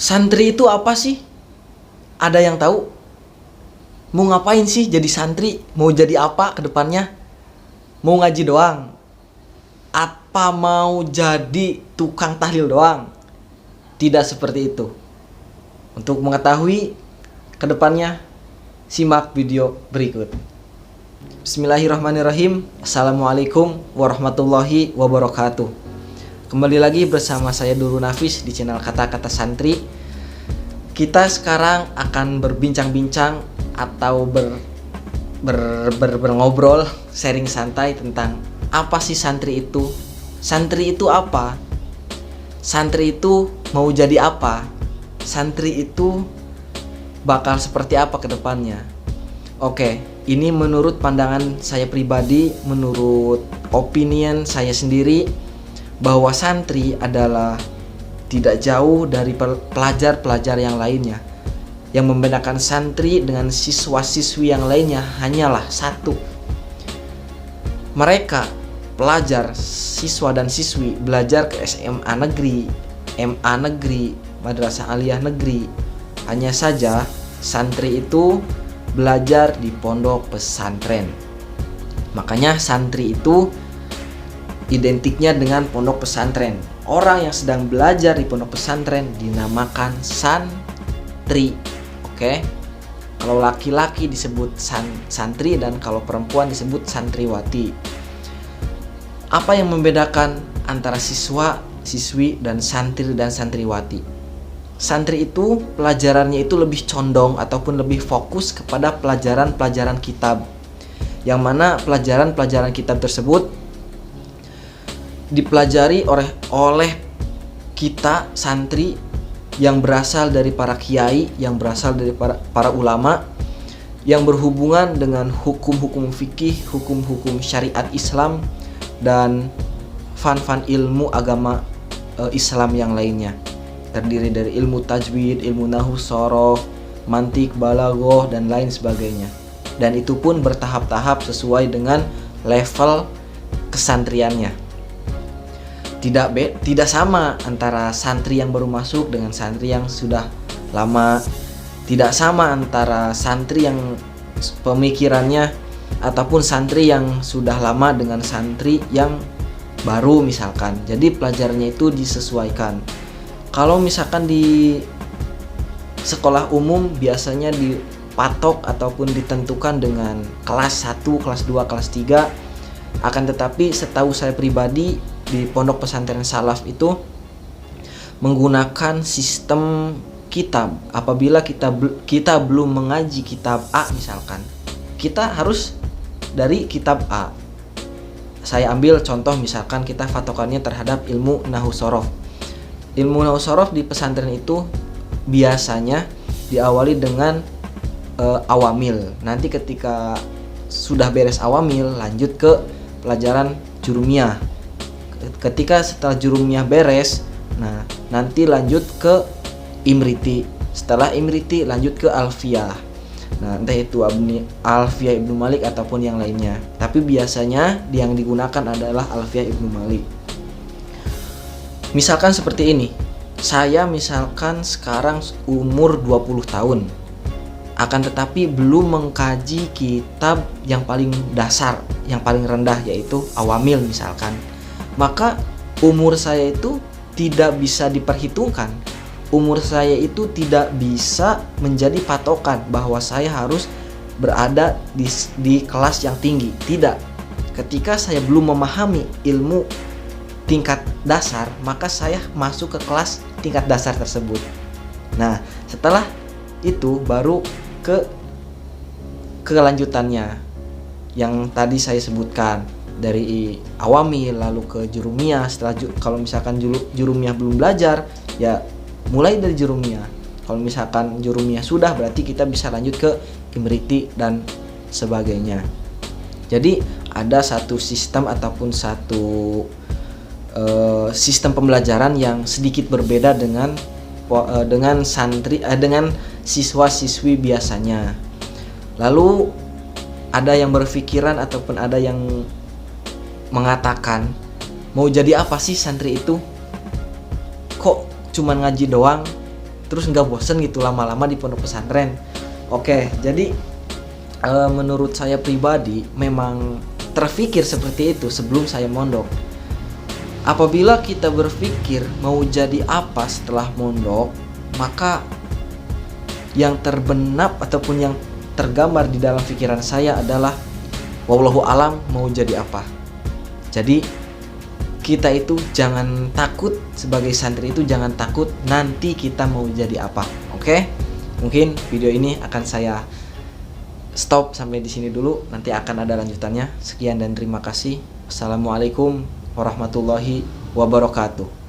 Santri itu apa sih? Ada yang tahu? Mau ngapain sih jadi santri? Mau jadi apa ke depannya? Mau ngaji doang? Apa mau jadi tukang tahlil doang? Tidak seperti itu. Untuk mengetahui ke depannya, simak video berikut. Bismillahirrahmanirrahim. Assalamualaikum warahmatullahi wabarakatuh. Kembali lagi bersama saya Duru Nafis di channel Kata-Kata Santri. Kita sekarang akan berbincang-bincang atau ngobrol, sharing santai tentang apa sih santri itu? Santri itu apa? Santri itu mau jadi apa? Santri itu bakal seperti apa ke depannya? Oke, ini menurut pandangan saya pribadi, menurut opinion saya sendiri, bahwa santri adalah tidak jauh dari pelajar-pelajar yang lainnya. Yang membedakan santri dengan siswa-siswi yang lainnya hanyalah satu. Mereka, pelajar, siswa dan siswi, belajar ke SMA negeri, MA negeri, madrasah aliyah negeri. Hanya saja santri itu belajar di pondok pesantren. Makanya santri itu identiknya dengan pondok pesantren. Orang yang sedang belajar di pondok pesantren dinamakan santri. Oke. Kalau laki-laki disebut santri dan kalau perempuan disebut santriwati. Apa yang membedakan antara siswa, siswi dan santri dan santriwati? Santri itu pelajarannya itu lebih condong ataupun lebih fokus kepada pelajaran-pelajaran kitab. Yang mana pelajaran-pelajaran kitab tersebut dipelajari oleh kita santri yang berasal dari para kiai, yang berasal dari para ulama yang berhubungan dengan hukum-hukum fikih, hukum-hukum syariat Islam dan fan-fan ilmu agama Islam yang lainnya. Terdiri dari ilmu tajwid, ilmu nahwu shoroh, mantik, balaghah dan lain sebagainya. Dan itu pun bertahap-tahap sesuai dengan level kesantriannya. Tidak sama antara santri yang baru masuk dengan santri yang sudah lama. Tidak sama antara santri yang pemikirannya ataupun santri yang sudah lama dengan santri yang baru misalkan. Jadi pelajarannya itu disesuaikan. Kalau misalkan di sekolah umum biasanya dipatok ataupun ditentukan dengan kelas 1, kelas 2, kelas 3. Akan tetapi setahu saya pribadi di pondok pesantren salaf itu menggunakan sistem kitab. Apabila kita belum mengaji kitab A misalkan, kita harus dari kitab A. Saya ambil contoh misalkan kita patokannya terhadap ilmu nahwu shoroh. Ilmu nahwu shoroh di pesantren itu biasanya diawali dengan awamil. Nanti ketika sudah beres awamil lanjut ke pelajaran jurumiyah. Ketika setelah jurumiyah beres, nah nanti lanjut ke imriti. Setelah imriti lanjut ke alfiyah. Nah entah itu alfiyah Ibnu Malik ataupun yang lainnya. Tapi biasanya yang digunakan adalah alfiyah Ibnu Malik. Misalkan seperti ini. Saya misalkan sekarang umur 20 tahun. Akan tetapi belum mengkaji kitab yang paling dasar, yang paling rendah yaitu awamil misalkan. Maka umur saya itu tidak bisa diperhitungkan. Umur saya itu tidak bisa menjadi patokan bahwa saya harus berada di kelas yang tinggi. Tidak. Ketika saya belum memahami ilmu tingkat dasar, maka saya masuk ke kelas tingkat dasar tersebut. Nah, setelah itu baru ke kelanjutannya yang tadi saya sebutkan. Dari awamil lalu ke jurumiyah. Setelah kalau misalkan jurumiyah belum belajar, ya mulai dari jurumiyah. Kalau misalkan jurumiyah sudah, berarti kita bisa lanjut ke imriti dan sebagainya. Jadi ada satu sistem ataupun satu sistem pembelajaran yang sedikit berbeda dengan siswa-siswi biasanya. Lalu ada yang berpikiran ataupun ada yang mengatakan, mau jadi apa sih santri itu? Kok cuman ngaji doang? terus nggak bosen gitu lama-lama di pondok pesantren. Oke, jadi menurut saya pribadi memang terfikir seperti itu sebelum saya mondok. Apabila kita berpikir mau jadi apa setelah mondok, maka yang terbenam ataupun yang tergambar di dalam pikiran saya adalah wallahu alam mau jadi apa. Jadi kita itu jangan takut, sebagai santri itu jangan takut nanti kita mau jadi apa. Oke? Mungkin video ini akan saya stop sampai di sini dulu. Nanti akan ada lanjutannya. Sekian dan terima kasih. Wassalamualaikum warahmatullahi wabarakatuh.